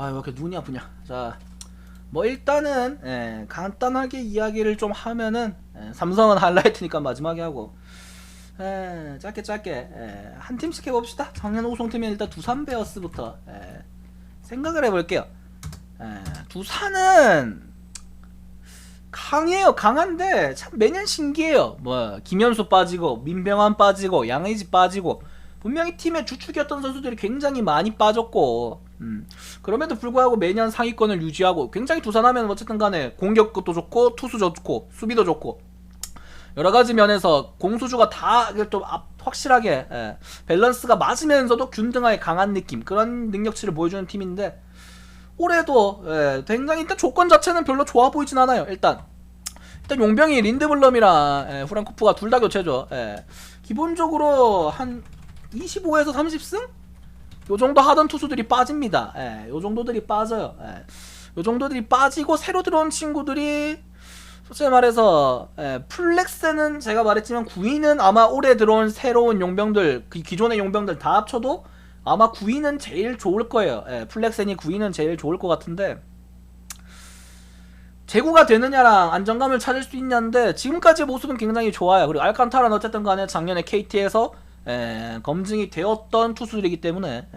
왜 이렇게 눈이 아프냐. 자, 뭐 일단은 간단하게 이야기를 좀 하면은 삼성은 하이라이트니까 마지막에 하고 짧게 한 팀씩 해봅시다. 작년 우승팀인 일단 두산 베어스부터 생각을 해볼게요. 두산은 강해요. 강한데 참 매년 신기해요. 뭐 김현수 빠지고 민병환 빠지고 양의지 빠지고 분명히 팀의 주축이었던 선수들이 굉장히 많이 빠졌고 그럼에도 불구하고 매년 상위권을 유지하고 굉장히 두산하면 어쨌든 간에 공격도 좋고 투수 좋고 수비도 좋고 여러가지 면에서 공수주가 다 좀 확실하게 밸런스가 맞으면서도 균등하게 강한 느낌, 그런 능력치를 보여주는 팀인데 올해도 굉장히 일단 조건 자체는 별로 좋아 보이진 않아요. 일단 용병이 린드블럼이랑 후란코프가 둘 다 교체죠. 기본적으로 한 25에서 30승? 요 정도 하던 투수들이 빠집니다. 요 정도들이 빠져요. 요 정도들이 빠지고 새로 들어온 친구들이 솔직히 말해서 플렉스는 제가 말했지만 9위는 아마 올해 들어온 새로운 용병들, 기존의 용병들 다 합쳐도 아마 9위는 제일 좋을 거예요. 플렉센이 9위는 제일 좋을 것 같은데 재구가 되느냐랑 안정감을 찾을 수 있냐인데 지금까지의 모습은 굉장히 좋아요. 그리고 알칸타라는 어쨌든 간에 작년에 KT에서 검증이 되었던 투수들이기 때문에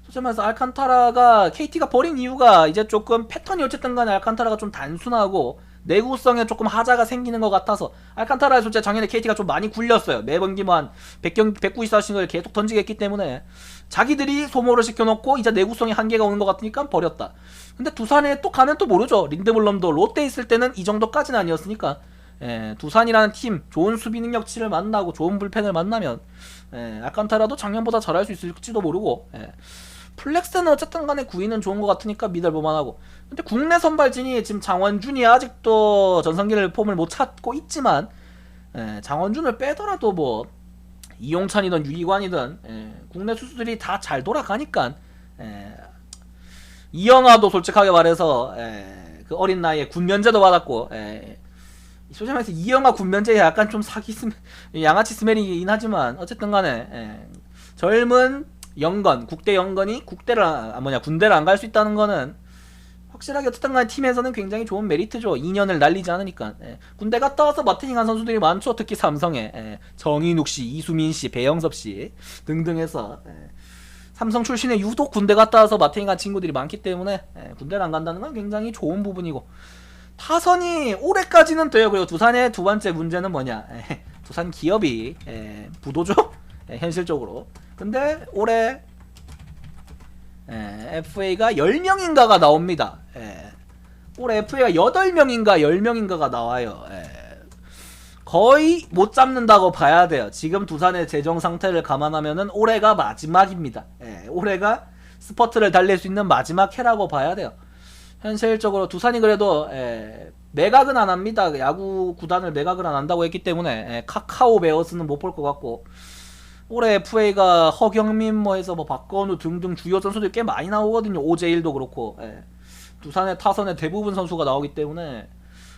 솔직히 말해서 알칸타라가 KT가 버린 이유가 이제 조금 패턴이 어쨌든 간에 알칸타라가 좀 단순하고 내구성에 조금 하자가 생기는 것 같아서 알칸타라 솔직히 작년에 KT가 좀 많이 굴렸어요. 매번 기뭐 한 100경기 190사씩을 계속 던지게 했기 때문에 자기들이 소모를 시켜놓고 이제 내구성에 한계가 오는 것 같으니까 버렸다. 근데 두산에 또 가면 또 모르죠. 린드블럼도 롯데 있을 때는 이 정도까지는 아니었으니까 두산이라는 팀 좋은 수비 능력치를 만나고 좋은 불펜을 만나면 알칸타라도 작년보다 잘할 수 있을지도 모르고 플렉스는 어쨌든 간에 9위는 좋은 것 같으니까 믿어볼만하고 근데 국내 선발진이 지금 장원준이 아직도 전성기를 폼을 못 찾고 있지만 장원준을 빼더라도 뭐 이용찬이든 유이관이든 국내 투수들이 다 잘 돌아가니까 이영하도 솔직하게 말해서 그 어린 나이에 군면제도 받았고 솔직히 말해서 이영하 군면제에 약간 좀 양아치 스멜이긴 하지만 어쨌든 간에 젊은 영건, 국대 영건이 군대를 안 갈 수 있다는 거는 확실하게 어쨌든 간에 팀에서는 굉장히 좋은 메리트죠. 2년을 날리지 않으니까. 군대 갔다 와서 마태닝한 선수들이 많죠. 특히 삼성에 정인욱씨, 이수민씨, 배영섭씨 등등 해서 삼성 출신의 유독 군대 갔다 와서 마태닝한 친구들이 많기 때문에 군대를 안 간다는 건 굉장히 좋은 부분이고 타선이 올해까지는 돼요. 그리고 두산의 두 번째 문제는 뭐냐, 두산 기업이 부도죠. 현실적으로. 근데 올해 FA가 10명인가가 나옵니다. 올해 FA가 8명인가 10명인가가 나와요. 거의 못 잡는다고 봐야 돼요. 지금 두산의 재정 상태를 감안하면은 올해가 마지막입니다. 올해가 스퍼트를 달릴 수 있는 마지막 해라고 봐야 돼요. 현실적으로 두산이 그래도 매각은 안 합니다. 야구 구단을 매각을 안 한다고 했기 때문에 카카오 베어스는 못 볼 것 같고 올해 FA가 허경민 뭐 해서 뭐 박건우 등등 주요 선수들이 꽤 많이 나오거든요. 오재일도 그렇고 두산의 타선의 대부분 선수가 나오기 때문에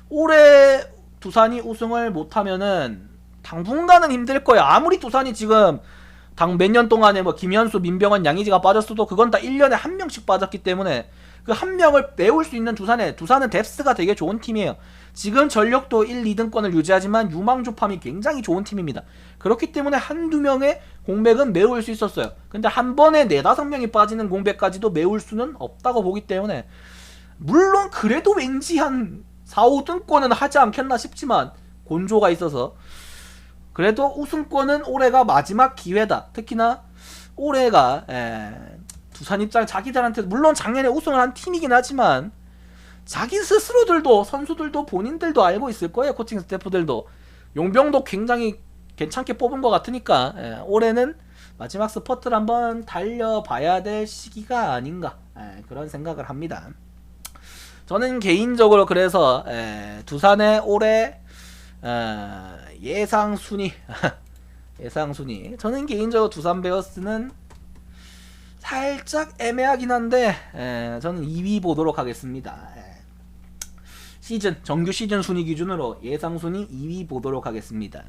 올해 두산이 우승을 못하면은 당분간은 힘들 거예요. 아무리 두산이 지금 몇 년 동안에 뭐 김현수, 민병헌, 양의지가 빠졌어도 그건 다 1년에 한 명씩 빠졌기 때문에 그 한 명을 메울 수 있는 두산은 뎁스가 되게 좋은 팀이에요. 지금 전력도 1, 2등권을 유지하지만 유망주팜이 굉장히 좋은 팀입니다. 그렇기 때문에 한두 명의 공백은 메울 수 있었어요. 근데 한 번에 4, 5명이 빠지는 공백까지도 메울 수는 없다고 보기 때문에 물론 그래도 왠지 한 4, 5등권은 하지 않겠나 싶지만 곤조가 있어서 그래도 우승권은 올해가 마지막 기회다. 특히나 올해가 두산 입장 자기들한테 물론 작년에 우승을 한 팀이긴 하지만 자기 스스로들도 선수들도 본인들도 알고 있을 거예요. 코칭 스태프들도 용병도 굉장히 괜찮게 뽑은 것 같으니까 올해는 마지막 스퍼트를 한번 달려봐야 될 시기가 아닌가 그런 생각을 합니다. 저는 개인적으로 그래서 두산의 올해 예상 순위 저는 개인적으로 두산 베어스는 살짝 애매하긴 한데 저는 2위 보도록 하겠습니다. 정규 시즌 순위 기준으로 예상 순위 2위 보도록 하겠습니다.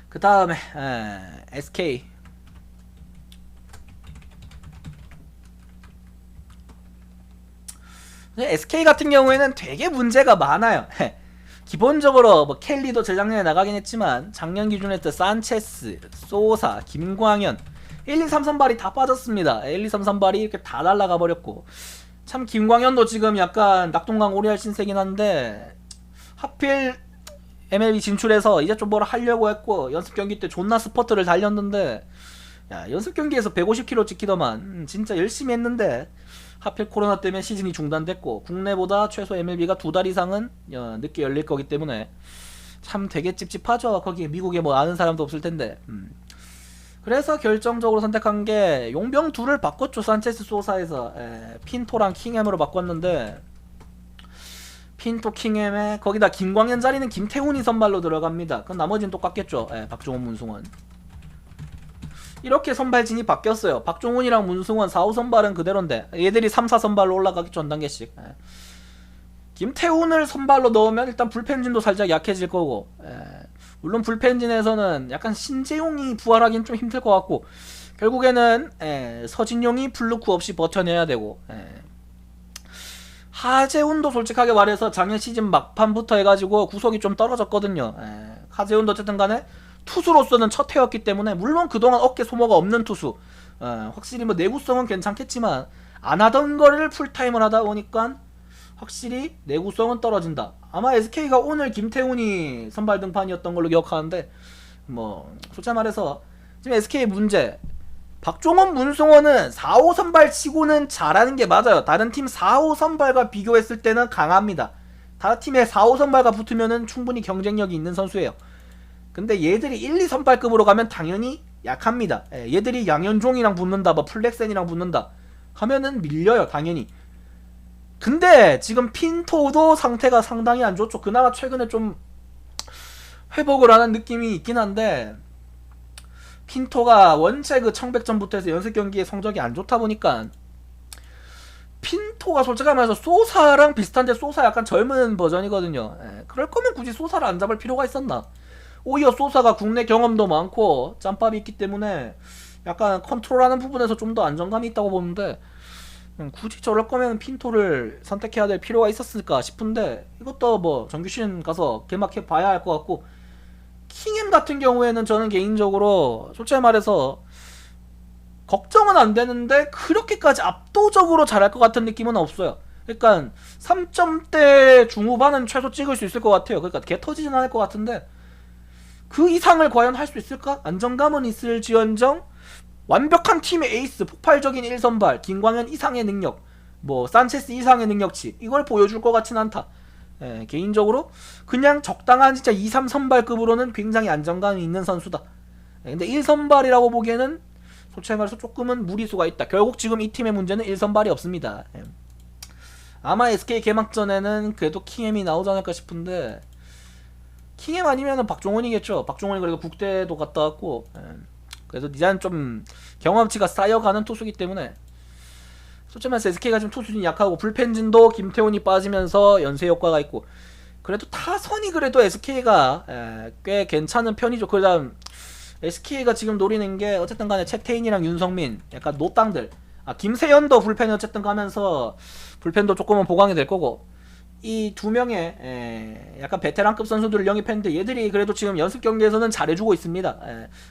그 다음에 SK SK 같은 경우에는 되게 문제가 많아요. 기본적으로 뭐 켈리도 재작년에 나가긴 했지만 작년 기준에 때 산체스, 소사, 김광현 1, 2, 3 선발이 다 빠졌습니다. 1, 2, 3 선발이 이렇게 다 날라가 버렸고, 참 김광현도 지금 약간 낙동강 오리알 신세긴 한데 하필 MLB 진출해서 이제 좀 뭐라 하려고 했고 연습 경기 때 존나 스퍼트를 달렸는데, 야 연습 경기에서 150km 찍히더만 진짜 열심히 했는데 하필 코로나 때문에 시즌이 중단됐고, 국내보다 최소 MLB가 2달 이상은 늦게 열릴 거기 때문에 참 되게 찝찝하죠. 거기 미국에 뭐 아는 사람도 없을 텐데. 그래서 결정적으로 선택한 게 용병 둘을 바꿨죠. 산체스 소사에서 핀토랑 킹햄으로 바꿨는데, 핀토 킹햄에 거기다 김광현 자리는 김태훈이 선발로 들어갑니다. 그럼 나머지는 똑같겠죠. 박종훈, 문승원. 이렇게 선발진이 바뀌었어요. 박종훈이랑 문승원 4, 5 선발은 그대로인데 얘들이 3, 4 선발로 올라가겠죠. 한 단계씩. 김태훈을 선발로 넣으면 일단 불펜진도 살짝 약해질 거고, 물론 불펜진에서는 약간 신재용이 부활하기는 좀 힘들 것 같고, 결국에는 서진용이 플루크 없이 버텨내야 되고, 하재훈도 솔직하게 말해서 작년 시즌 막판부터 해가지고 구속이 좀 떨어졌거든요. 하재훈도 어쨌든 간에 투수로서는 첫 해였기 때문에, 물론 그동안 어깨 소모가 없는 투수, 확실히 뭐 내구성은 괜찮겠지만 안 하던 거를 풀타임을 하다 보니까 확실히 내구성은 떨어진다. 아마 SK가 오늘 김태훈이 선발 등판이었던 걸로 기억하는데, 뭐 솔직히 말해서 지금 SK의 문제, 박종원, 문승원은 4, 5 선발 치고는 잘하는 게 맞아요. 다른 팀 4, 5 선발과 비교했을 때는 강합니다. 다른 팀에 4, 5 선발과 붙으면은 충분히 경쟁력이 있는 선수예요. 근데 얘들이 1, 2 선발급으로 가면 당연히 약합니다. 얘들이 양현종이랑 붙는다, 뭐 플렉센이랑 붙는다 하면은 밀려요, 당연히. 근데 지금 핀토도 상태가 상당히 안 좋죠. 그나마 최근에 좀 회복을 하는 느낌이 있긴 한데, 핀토가 원체 그 청백전부터 해서 연습 경기에 성적이 안 좋다 보니까, 핀토가 솔직히 말해서 소사랑 비슷한데 소사 약간 젊은 버전이거든요. 그럴 거면 굳이 소사를 안 잡을 필요가 있었나. 오히려 소사가 국내 경험도 많고 짬밥이 있기 때문에 약간 컨트롤하는 부분에서 좀 더 안정감이 있다고 보는데, 굳이 저럴 거면 핀토를 선택해야 될 필요가 있었을까 싶은데, 이것도 뭐 정규 시즌 가서 개막해 봐야 할 것 같고, 킹햄 같은 경우에는 저는 개인적으로 솔직히 말해서 걱정은 안 되는데 그렇게까지 압도적으로 잘할 것 같은 느낌은 없어요. 그러니까 3점대 중후반은 최소 찍을 수 있을 것 같아요. 그러니까 개 터지진 않을 것 같은데 그 이상을 과연 할 수 있을까? 안정감은 있을지언정 완벽한 팀의 에이스, 폭발적인 1선발, 김광현 이상의 능력, 뭐 산체스 이상의 능력치, 이걸 보여줄 것 같진 않다. 개인적으로 그냥 적당한 진짜 2, 3선발급으로는 굉장히 안정감이 있는 선수다. 근데 1선발이라고 보기에는 솔직히 말해서 조금은 무리수가 있다. 결국 지금 이 팀의 문제는 1선발이 없습니다. 아마 SK 개막전에는 그래도 킹햄이 나오지 않을까 싶은데, 킹햄 아니면은 박종원이겠죠. 박종원이 그래도 국대도 갔다 왔고, 그래도 이제는 좀 경험치가 쌓여가는 투수기 때문에, 솔직히 말해서 SK가 지금 투수진이 약하고 불펜진도 김태훈이 빠지면서 연쇄 효과가 있고, 그래도 타선이 그래도 SK가 꽤 괜찮은 편이죠. 그 다음 SK가 지금 노리는 게 어쨌든 간에 채태인이랑 윤성민 약간 노땅들, 김세현도 불펜이 어쨌든 가면서 불펜도 조금은 보강이 될 거고, 이 두 명의 약간 베테랑급 선수들을 영입했는데 얘들이 그래도 지금 연습 경기에서는 잘해주고 있습니다.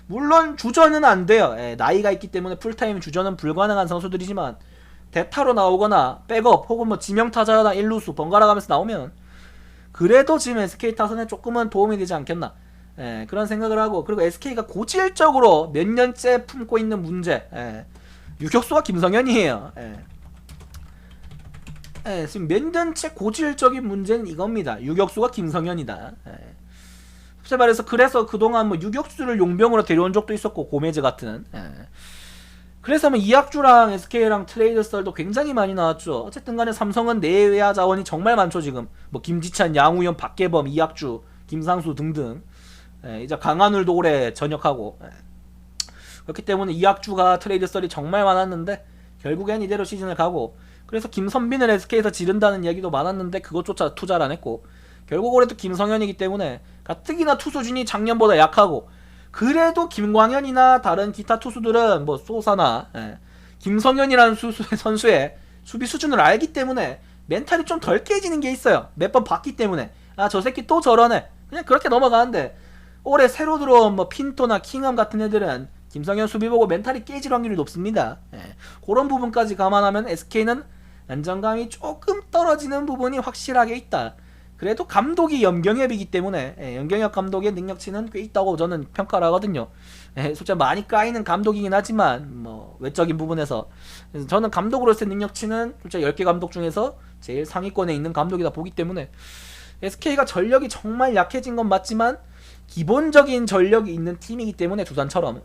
물론 주전은 안 돼요. 나이가 있기 때문에 풀타임 주전은 불가능한 선수들이지만 대타로 나오거나 백업 혹은 뭐 지명타자나 일루수 번갈아 가면서 나오면 그래도 지금 SK 타선에 조금은 도움이 되지 않겠나, 그런 생각을 하고, 그리고 SK가 고질적으로 몇 년째 품고 있는 문제, 유격수가 김성현이에요. 지금 몇 년째 고질적인 문제는 이겁니다. 유격수가 김성현이다. 솔직히 말해서 그래서 그동안 뭐 유격수를 용병으로 데려온 적도 있었고, 고메즈 같은. 그래서 뭐 이학주랑 SK랑 트레이드 썰도 굉장히 많이 나왔죠. 어쨌든 간에 삼성은 내외야 자원이 정말 많죠. 지금 뭐 김지찬, 양우현, 박계범, 이학주, 김상수 등등. 이제 강한울도 올해 전역하고, 그렇기 때문에 이학주가 트레이드 썰이 정말 많았는데 결국엔 이대로 시즌을 가고, 그래서 김선빈을 SK에서 지른다는 얘기도 많았는데 그것조차 투자를 안 했고, 결국 올해도 김성현이기 때문에 가뜩이나 투수진이 작년보다 약하고, 그래도 김광현이나 다른 기타 투수들은 뭐 소사나 김성현이라는 선수의 수비 수준을 알기 때문에 멘탈이 좀 덜 깨지는 게 있어요. 몇 번 봤기 때문에. 아, 저 새끼 또 저러네. 그냥 그렇게 넘어가는데, 올해 새로 들어온 뭐 핀토나 킹엄 같은 애들은 김성현 수비 보고 멘탈이 깨질 확률이 높습니다. 예. 그런 부분까지 감안하면 SK는 안정감이 조금 떨어지는 부분이 확실하게 있다. 그래도 감독이 염경엽이기 때문에 염경엽 감독의 능력치는 꽤 있다고 저는 평가를 하거든요. 솔직히 많이 까이는 감독이긴 하지만 뭐 외적인 부분에서 그래서 저는 감독으로서의 능력치는 솔직히 10개 감독 중에서 제일 상위권에 있는 감독이다 보기 때문에 SK가 전력이 정말 약해진 건 맞지만 기본적인 전력이 있는 팀이기 때문에 두산처럼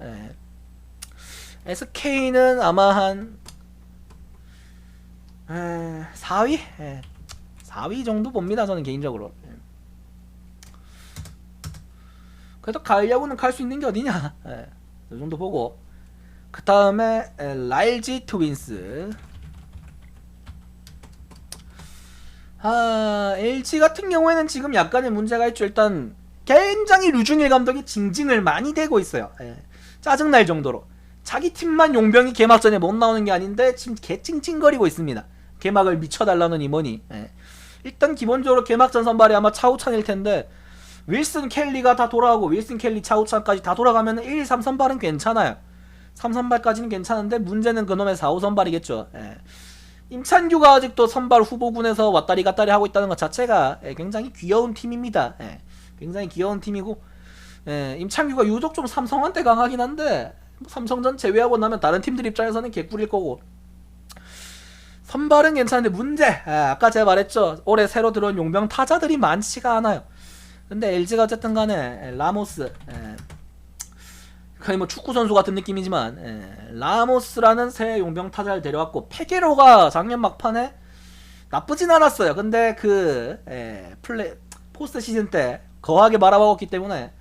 SK는 아마 한 4위? 4위 정도 봅니다. 저는 개인적으로. 그래도 가을 야구는 갈 수 있는 게 어디냐. 이 정도 보고 그 다음에 LG 트윈스. LG 같은 경우에는 지금 약간의 문제가 있죠. 일단 굉장히 류중일 감독이 징징을 많이 대고 있어요. 짜증날 정도로 자기 팀만 용병이 개막전에 못 나오는 게 아닌데 지금 개찡찡거리고 있습니다. 개막을 미쳐달라느니 뭐니. 일단 기본적으로 개막전 선발이 아마 차우찬일 텐데 윌슨 켈리가 다 돌아오고 윌슨 켈리 차우찬까지 다 돌아가면 1, 2, 3 선발은 괜찮아요. 3 선발까지는 괜찮은데 문제는 그놈의 4, 5 선발이겠죠. 임찬규가 아직도 선발 후보군에서 왔다리 갔다리 하고 있다는 것 자체가 굉장히 귀여운 팀입니다. 굉장히 귀여운 팀이고 임찬규가 유독 좀 삼성한테 강하긴 한데 삼성전 제외하고 나면 다른 팀들 입장에서는 개꿀일 거고 선발은 괜찮은데 문제 아까 제가 말했죠. 올해 새로 들어온 용병 타자들이 많지가 않아요. 근데 LG가 어쨌든 간에 라모스 거의 뭐 축구 선수 같은 느낌이지만 라모스라는 새 용병 타자를 데려왔고 페게로가 작년 막판에 나쁘진 않았어요. 근데 그 포스트 시즌 때 거하게 말아먹었기 때문에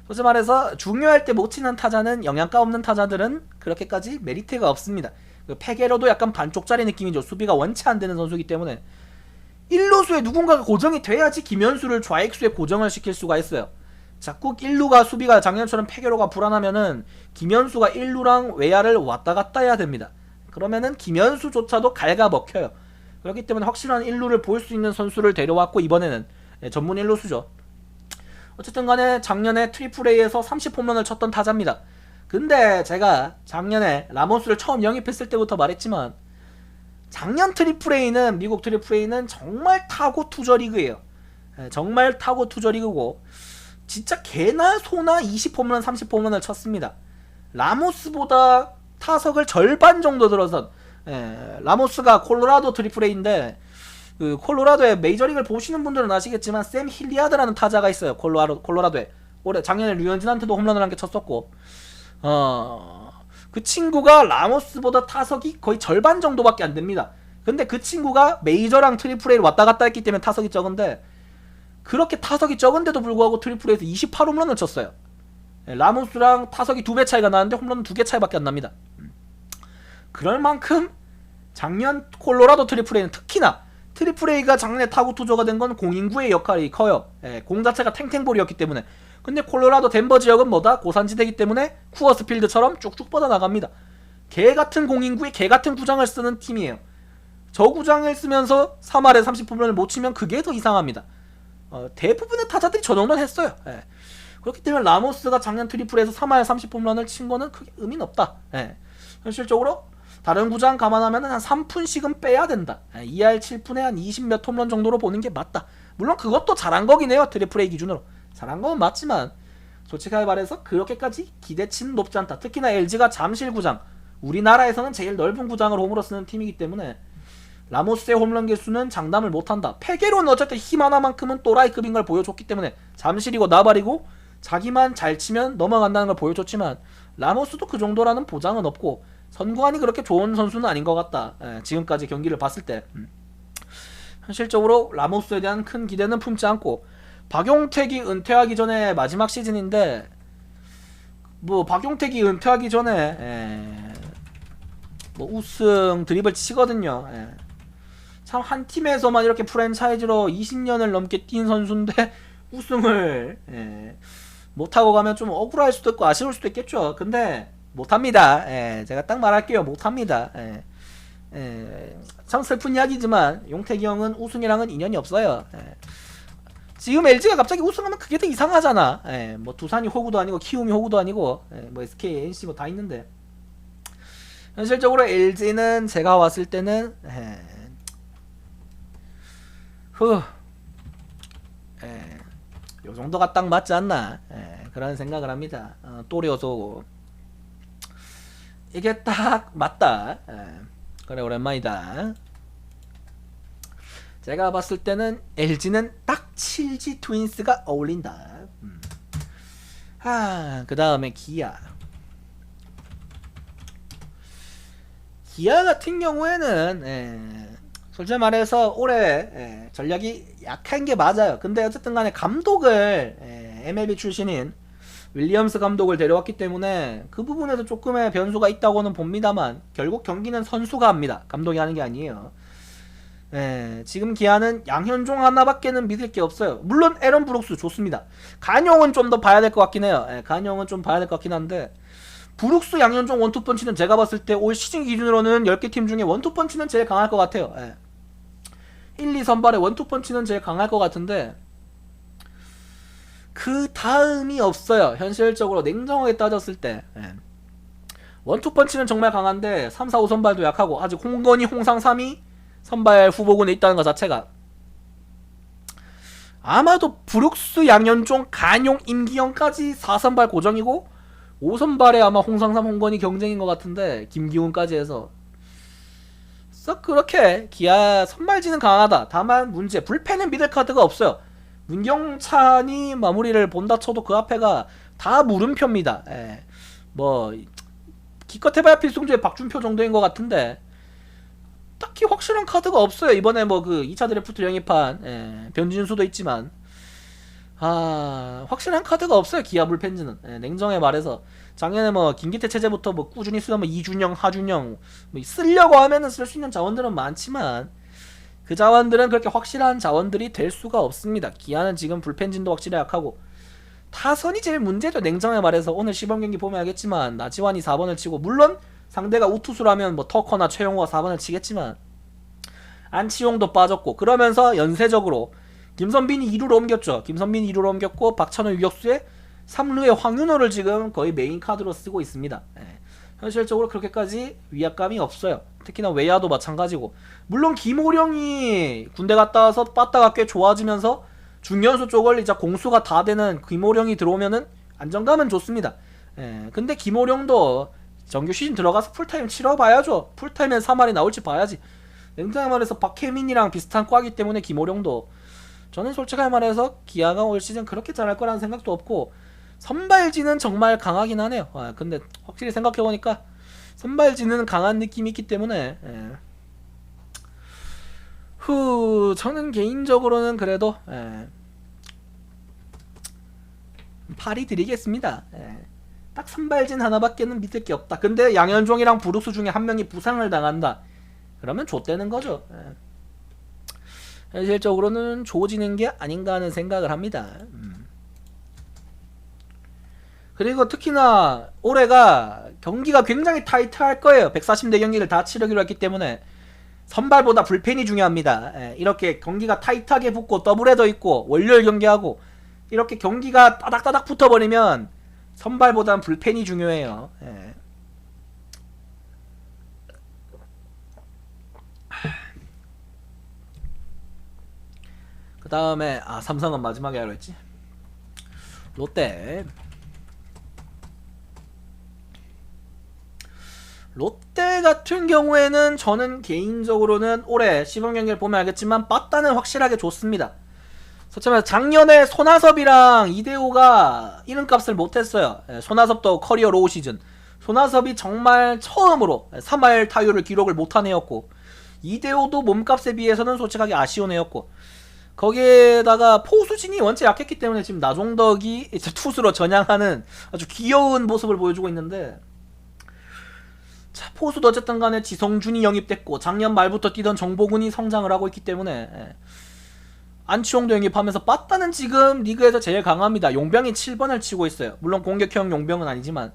솔직히 말해서 중요할 때 못 치는 타자는 영양가 없는 타자들은 그렇게까지 메리트가 없습니다. 그 페게로도 약간 반쪽짜리 느낌이죠. 수비가 원체 안 되는 선수이기 때문에 1루수에 누군가가 고정이 돼야지 김현수를 좌익수에 고정을 시킬 수가 있어요. 자꾸 1루가 수비가 작년처럼 페게로가 불안하면은 김현수가 1루랑 외야를 왔다 갔다 해야 됩니다. 그러면은 김현수조차도 갉아먹혀요. 그렇기 때문에 확실한 1루를 볼 수 있는 선수를 데려왔고 이번에는 전문 1루수죠. 어쨌든 간에 작년에 트리플 A에서 30홈런을 쳤던 타자입니다. 근데 제가 작년에 라모스를 처음 영입했을 때부터 말했지만 작년 트리플 A는 미국 트리플 A는 정말 타고 투저 리그예요. 정말 타고 투저 리그고 진짜 개나 소나 20홈런 30홈런을 쳤습니다. 라모스보다 타석을 절반 정도 들어선 라모스가 콜로라도 트리플 A인데 그 콜로라도의 메이저리그를 보시는 분들은 아시겠지만 샘 힐리아드라는 타자가 있어요. 콜로라도에 올해 작년에 류현진한테도 홈런을 한 개 쳤었고 그 친구가 라모스보다 타석이 거의 절반 정도밖에 안 됩니다. 근데 그 친구가 메이저랑 트리플 A를 왔다 갔다 했기 때문에 타석이 적은데 그렇게 타석이 적은데도 불구하고 트리플 A에서 28홈런을 쳤어요. 라모스랑 타석이 2배 차이가 나는데 홈런은 2개 차이밖에 안 납니다. 그럴 만큼 작년 콜로라도 트리플 A는 특히나 트리플 A가 작년에 타구 투저가 된 건 공인구의 역할이 커요. 공 자체가 탱탱볼이었기 때문에. 근데 콜로라도 덴버 지역은 뭐다? 고산지대이기 때문에 쿠어스 필드처럼 쭉쭉 뻗어나갑니다. 개같은 공인구에 개같은 구장을 쓰는 팀이에요. 저 구장을 쓰면서 3할에 30홈런을 못 치면 그게 더 이상합니다. 대부분의 타자들이 저 정도는 했어요. 그렇기 때문에 라모스가 작년 트리플에서 3할에 30홈런을 친 거는 크게 의미는 없다. 현실적으로 다른 구장 감안하면 한 3푼씩은 빼야 된다. 2할 7푼에 한 20몇 홈런 정도로 보는 게 맞다. 물론 그것도 잘한 거긴 해요. 트리플 A 기준으로. 잘한 건 맞지만 솔직하게 말해서 그렇게까지 기대치는 높지 않다. 특히나 LG가 잠실구장, 우리나라에서는 제일 넓은 구장을 홈으로 쓰는 팀이기 때문에 라모스의 홈런 개수는 장담을 못한다. 페게로는 어쨌든 힘 하나만큼은 또라이급인 걸 보여줬기 때문에 잠실이고 나발이고 자기만 잘 치면 넘어간다는 걸 보여줬지만 라모스도 그 정도라는 보장은 없고 선구안이 그렇게 좋은 선수는 아닌 것 같다. 지금까지 경기를 봤을 때 현실적으로 라모스에 대한 큰 기대는 품지 않고 박용택이 은퇴하기 전에 마지막 시즌인데 뭐 박용택이 은퇴하기 전에 뭐 우승 드리블 치거든요. 참 한 팀에서만 이렇게 프랜차이즈로 20년을 넘게 뛴 선수인데 우승을 못하고 가면 좀 억울할 수도 있고 아쉬울 수도 있겠죠. 근데 못합니다. 제가 딱 말할게요. 못합니다. 참 슬픈 이야기지만 용택이 형은 우승이랑은 인연이 없어요. 지금 LG가 갑자기 우승하면 그게 더 이상하잖아. 뭐 두산이 호구도 아니고 키움이 호구도 아니고 뭐 SK, NC 뭐 다 있는데 현실적으로 LG는 제가 왔을 때는 요 정도가 딱 맞지 않나 그런 생각을 합니다. 또려서 이게 딱 맞다. 그래 오랜만이다. 제가 봤을 때는 LG는 딱 7G 트윈스가 어울린다. 그 다음에 기아. 기아 같은 경우에는 솔직히 말해서 올해 전략이 약한 게 맞아요. 근데 어쨌든 간에 감독을 MLB 출신인 윌리엄스 감독을 데려왔기 때문에 그 부분에서 조금의 변수가 있다고는 봅니다만 결국 경기는 선수가 합니다. 감독이 하는 게 아니에요. 지금 기아는 양현종 하나밖에는 믿을 게 없어요. 물론 에런 브룩스 좋습니다. 간용은 좀 더 봐야 될 것 같긴 해요. 간용은 좀 봐야 될 것 같긴 한데 브룩스, 양현종 원투펀치는 제가 봤을 때 올 시즌 기준으로는 10개 팀 중에 원투펀치는 제일 강할 것 같아요. 1, 2 선발의 원투펀치는 제일 강할 것 같은데 그 다음이 없어요. 현실적으로 냉정하게 따졌을 때 원투펀치는 정말 강한데 3, 4, 5 선발도 약하고 아직 홍건희, 홍상 3위 선발 후보군에 있다는 것 자체가 아마도 브룩스, 양현종, 간용, 임기영까지 4선발 고정이고 5선발에 아마 홍상삼, 홍건희 경쟁인 것 같은데 김기훈까지 해서 썩 그렇게 기아 선발진은 강하다. 다만 문제 불펜은 믿을 카드가 없어요. 문경찬이 마무리를 본다 쳐도 그 앞에가 다 물음표입니다. 뭐 기껏 해봐야 필승조의 박준표 정도인 것 같은데 딱히 확실한 카드가 없어요. 이번에 뭐 그 2차 드래프트 영입한 변진수도 있지만 확실한 카드가 없어요. 기아 불펜즈는 냉정하게 말해서 작년에 뭐 김기태 체제부터 뭐 꾸준히 쓰면 이준영, 하준영 뭐 쓰려고 하면은 쓸 수 있는 자원들은 많지만 그 자원들은 그렇게 확실한 자원들이 될 수가 없습니다. 기아는 지금 불펜진도 확실히 약하고 타선이 제일 문제죠. 냉정하게 말해서 오늘 시범 경기 보면 알겠지만 나지완이 4번을 치고 물론 상대가 우투수라면 뭐 터커나 최용호가 4번을 치겠지만 안치홍도 빠졌고 그러면서 연쇄적으로 김선빈이 2루로 옮겼죠. 김선빈이 2루로 옮겼고 박찬호 유격수에 3루에 황윤호를 지금 거의 메인 카드로 쓰고 있습니다. 현실적으로 그렇게까지 위압감이 없어요. 특히나 외야도 마찬가지고 물론 김호령이 군대 갔다 와서 빠따가 꽤 좋아지면서 중견수 쪽을 이제 공수가 다 되는 김호령이 들어오면은 안정감은 좋습니다. 근데 김호령도 정규 시즌 들어가서 풀타임 치러봐야죠. 풀타임엔 3할이 나올지 봐야지. 냉정하게 말해서 박혜민이랑 비슷한 과기 때문에 김호령도 저는 솔직하게 말해서 기아가 올 시즌 그렇게 잘할 거라는 생각도 없고 선발진은 정말 강하긴 하네요. 근데 확실히 생각해보니까 선발진은 강한 느낌이 있기 때문에 저는 개인적으로는 그래도 8위 드리겠습니다. 딱 선발진 하나밖에는 믿을 게 없다. 근데 양현종이랑 브룩스 중에 한 명이 부상을 당한다. 그러면 좆되는 거죠. 현실적으로는 좋아지는 게 아닌가 하는 생각을 합니다. 그리고 특히나 올해가 경기가 굉장히 타이트할 거예요. 140대 경기를 다 치르기로 했기 때문에 선발보다 불펜이 중요합니다. 이렇게 경기가 타이트하게 붙고 더블헤더 있고 월요일 경기하고 이렇게 경기가 따닥따닥 붙어버리면 선발보다는 불펜이 중요해요. 그 다음에 삼성은 마지막에 하려 했지. 롯데 같은 경우에는 저는 개인적으로는 올해 시범 경기를 보면 알겠지만 빠따는 확실하게 좋습니다. 솔직히 말해서 작년에 손아섭이랑 이대호가 이름값을 못했어요. 손아섭도 커리어 로우 시즌. 손아섭이 정말 처음으로 3할 타율을 기록을 못한 애였고 이대호도 몸값에 비해서는 솔직하게 아쉬운 애였고 거기에다가 포수진이 원체 약했기 때문에 지금 나종덕이 이제 투수로 전향하는 아주 귀여운 모습을 보여주고 있는데 자, 포수도 어쨌든 간에 지성준이 영입됐고 작년 말부터 뛰던 정보군이 성장을 하고 있기 때문에 안치홍도 영입하면서 빠따는 지금 리그에서 제일 강합니다. 용병이 7번을 치고 있어요. 물론 공격형 용병은 아니지만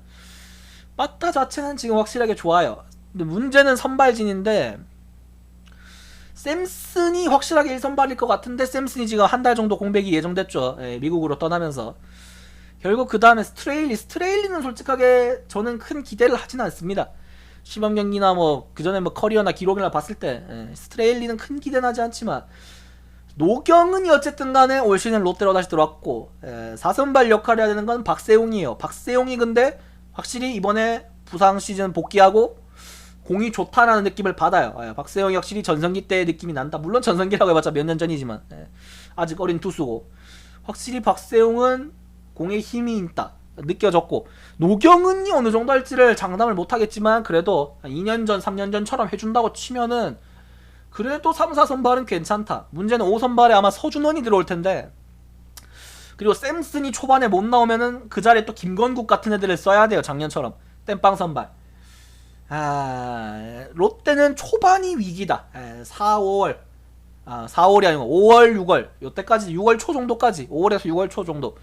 빠따 자체는 지금 확실하게 좋아요. 근데 문제는 선발진인데 샘슨이 확실하게 1선발일 것 같은데 샘슨이 지금 한 달 정도 공백이 예정됐죠. 예, 미국으로 떠나면서. 결국 그 다음에 스트레일리는 솔직하게 저는 큰 기대를 하진 않습니다. 시범 경기나 뭐 그전에 뭐 커리어나 기록이나 봤을 때 스트레일리는 큰 기대는 하지 않지만 노경은이 어쨌든 간에 올 시즌 롯데로 다시 들어왔고 4선발 역할을 해야 되는 건 박세웅이에요. 박세웅이 근데 확실히 이번에 부상 시즌 복귀하고 공이 좋다라는 느낌을 받아요. 박세웅이 확실히 전성기 때의 느낌이 난다. 물론 전성기라고 해봤자 몇 년 전이지만 아직 어린 투수고 확실히 박세웅은 공에 힘이 있다 느껴졌고 노경은이 어느 정도 할지를 장담을 못하겠지만 그래도 2년 전 3년 전처럼 해준다고 치면은 그래도 3, 4선발은 괜찮다. 문제는 5선발에 아마 서준원이 들어올 텐데 그리고 샘슨이 초반에 못 나오면은 그 자리에 또 김건국 같은 애들을 써야 돼요. 작년처럼 땜빵 선발. 롯데는 초반이 위기다. 4, 5월 4월이 아니고 5월, 6월 요때까지 6월 초 정도까지 5월에서 6월 초 정도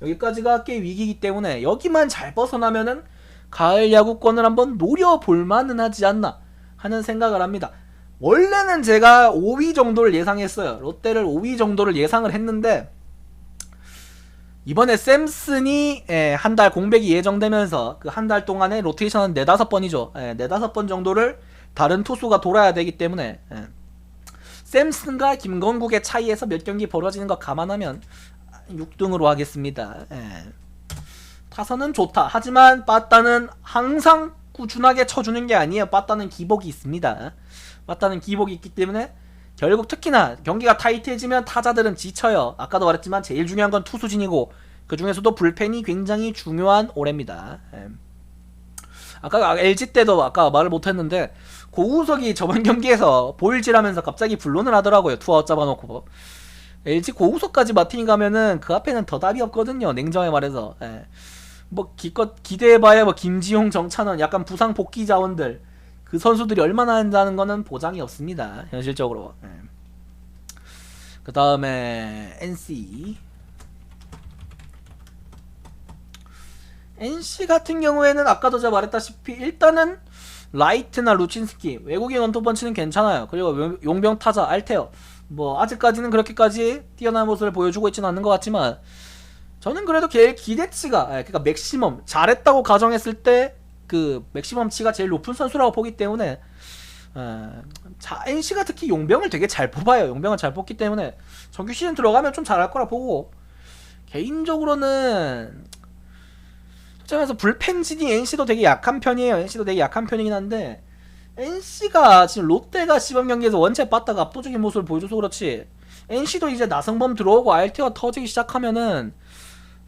여기까지가 꽤 위기이기 때문에 여기만 잘 벗어나면은 가을 야구권을 한번 노려볼 만은 하지 않나 하는 생각을 합니다. 원래는 제가 5위 정도를 예상했어요. 롯데를 5위 정도를 예상을 했는데 이번에 샘슨이 한 달 공백이 예정되면서 그 한 달 동안에 로테이션은 4-5번이죠. 4-5번 정도를 다른 투수가 돌아야 되기 때문에 샘슨과 김건국의 차이에서 몇 경기 벌어지는 거 감안하면 6등으로 하겠습니다. 타선은 좋다. 하지만 빠따는 항상 꾸준하게 쳐주는 게 아니에요. 빠따는 기복이 있습니다. 빠따는 기복이 있기 때문에 결국 특히나 경기가 타이트해지면 타자들은 지쳐요. 아까도 말했지만 제일 중요한 건 투수진이고 그 중에서도 불펜이 굉장히 중요한 올해입니다. 아까 LG 때도 아까 말을 못했는데 고우석이 저번 경기에서 보일질하면서 갑자기 불론을 하더라고요. 투아웃 잡아놓고 LG 고우석까지 마틴이 가면은 그 앞에는 더 답이 없거든요. 냉정하게 말해서 뭐 기껏 기대해봐야 뭐 김지용, 정찬원 약간 부상 복귀 자원들 그 선수들이 얼마나 한다는 거는 보장이 없습니다. 현실적으로. 그 다음에 NC 같은 경우에는 아까도 제가 말했다시피 일단은 라이트나 루친스키 외국인 원투펀치는 괜찮아요. 그리고 용병 타자 알테어 뭐 아직까지는 그렇게까지 뛰어난 모습을 보여주고 있지는 않는 것 같지만 저는 그래도 걔 기대치가 그러니까 맥시멈 잘했다고 가정했을 때 그 맥시멈치가 제일 높은 선수라고 보기 때문에 NC가 특히 용병을 되게 잘 뽑아요. 용병을 잘 뽑기 때문에 정규 시즌 들어가면 좀 잘할 거라 보고 개인적으로는 그래서 불펜진이 NC도 되게 약한 편이에요. NC도 되게 약한 편이긴 한데 NC가 지금 롯데가 시범 경기에서 원체 빠따가 압도적인 모습을 보여줘서 그렇지 NC도 이제 나성범 들어오고 알테가 터지기 시작하면은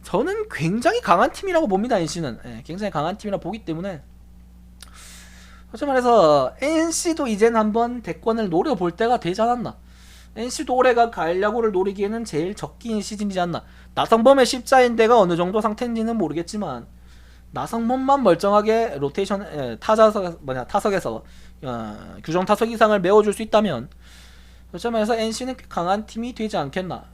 저는 굉장히 강한 팀이라고 봅니다. NC는 굉장히 강한 팀이라 보기 때문에 솔직히 말해서 NC도 이젠 한번 대권을 노려볼 때가 되지 않았나. NC도 올해가 가을 야구를 노리기에는 제일 적기인 시즌이지 않나. 나성범의 십자인대가 어느 정도 상태인지는 모르겠지만 나성범만 멀쩡하게 로테이션 타석에서 규정 타석 이상을 메워줄 수 있다면 그렇다면서 NC는 강한 팀이 되지 않겠나.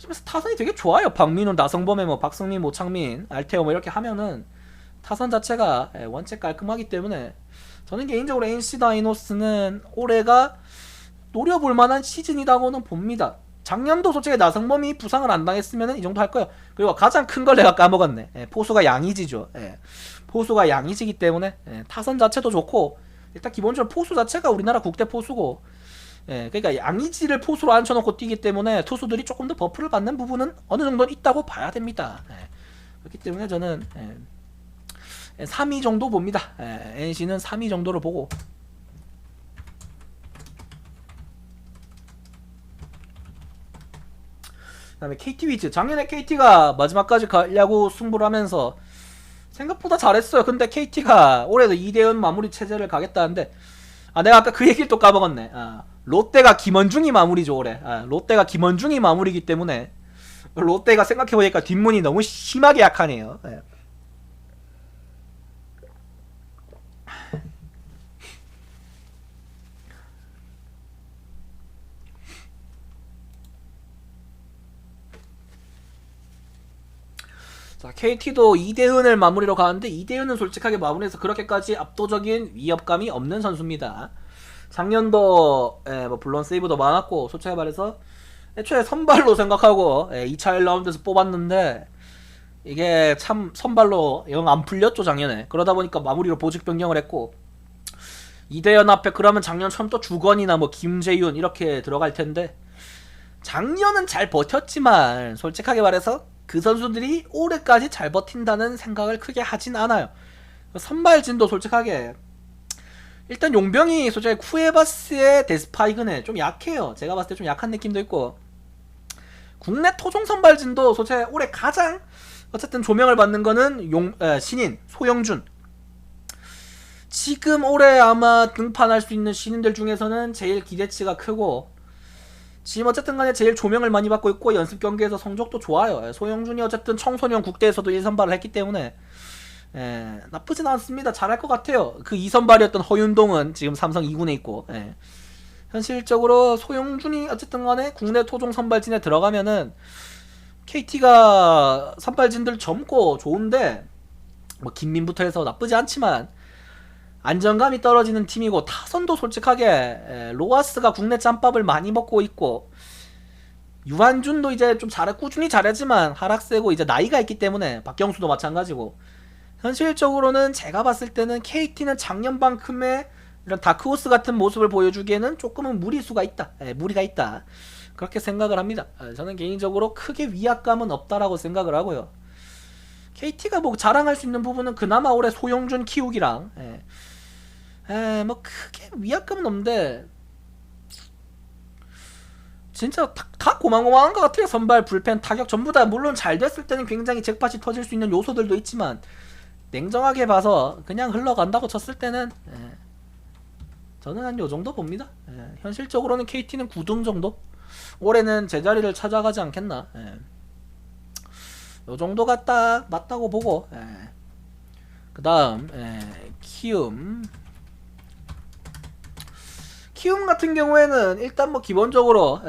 그래서 타선이 되게 좋아요. 박민훈, 나성범에 뭐 박성민, 모창민, 알테오 뭐 이렇게 하면은 타선 자체가 원체 깔끔하기 때문에 저는 개인적으로 NC 다이노스는 올해가 노려볼 만한 시즌이라고는 봅니다. 작년도 솔직히 나성범이 부상을 안 당했으면 이 정도 할 거예요. 그리고 가장 큰 걸 내가 까먹었네. 포수가 양의지죠. 포수가 양의지기 때문에 타선 자체도 좋고 일단 기본적으로 포수 자체가 우리나라 국대 포수고 그러니까 양의지를 포수로 앉혀놓고 뛰기 때문에 투수들이 조금 더 버프를 받는 부분은 어느 정도는 있다고 봐야 됩니다. 그렇기 때문에 저는 3위 정도 봅니다. NC는 3위 정도로 보고 그 다음에 KT 위즈 작년에 KT가 마지막까지 가려고 승부를 하면서 생각보다 잘했어요. 근데 KT가 올해도 2대0 마무리 체제를 가겠다는데 내가 아까 그 얘기를 또 까먹었네. 롯데가 김원중이 마무리죠 올해. 롯데가 김원중이 마무리기 때문에 롯데가 생각해보니까 뒷문이 너무 심하게 약하네요. 자, KT도 이대은을 마무리로 가는데 이대은은 솔직하게 마무리해서 그렇게까지 압도적인 위협감이 없는 선수입니다. 작년도 뭐 물론 세이브도 많았고 솔직히 말해서 애초에 선발로 생각하고 2차 1라운드에서 뽑았는데 이게 참 선발로 영 안 풀렸죠 작년에. 그러다 보니까 마무리로 보직 변경을 했고 이대현 앞에 그러면 작년처럼 또 주건이나 뭐 김재윤 이렇게 들어갈 텐데 작년은 잘 버텼지만 솔직하게 말해서 그 선수들이 올해까지 잘 버틴다는 생각을 크게 하진 않아요. 선발진도 솔직하게 일단 용병이 솔직히 쿠에바스의 데스파이그네 좀 약해요. 제가 봤을 때 좀 약한 느낌도 있고 국내 토종 선발진도 솔직히 올해 가장 어쨌든 조명을 받는 거는 신인 소영준. 지금 올해 아마 등판할 수 있는 신인들 중에서는 제일 기대치가 크고 지금 어쨌든 간에 제일 조명을 많이 받고 있고 연습 경기에서 성적도 좋아요. 소영준이 어쨌든 청소년 국대에서도 1선발을 했기 때문에 나쁘진 않습니다. 잘할 것 같아요. 그 2선발이었던 허윤동은 지금 삼성 2군에 있고 현실적으로 소영준이 어쨌든 간에 국내 토종 선발진에 들어가면은 KT가 선발진들 젊고 좋은데 뭐 김민부터 해서 나쁘지 않지만 안정감이 떨어지는 팀이고 타선도 솔직하게 로하스가 국내 짬밥을 많이 먹고 있고 유한준도 이제 좀 꾸준히 잘하지만 하락세고 이제 나이가 있기 때문에 박경수도 마찬가지고 현실적으로는 제가 봤을 때는 KT는 작년만큼의 이런 다크호스 같은 모습을 보여주기에는 조금은 무리수가 있다. 무리가 있다. 그렇게 생각을 합니다. 저는 개인적으로 크게 위압감은 없다라고 생각을 하고요. KT가 뭐 자랑할 수 있는 부분은 그나마 올해 소영준 키우기랑 뭐 크게 위압감은 없는데 진짜 다 고만고만한 것 같아요. 선발, 불펜, 타격 전부 다 물론 잘 됐을 때는 굉장히 잭팟이 터질 수 있는 요소들도 있지만 냉정하게 봐서 그냥 흘러간다고 쳤을 때는 저는 한 요정도 봅니다. 현실적으로는 KT는 9등 정도? 올해는 제자리를 찾아가지 않겠나. 요정도가 딱 맞다고 보고 그 다음 키움 같은 경우에는 일단 뭐 기본적으로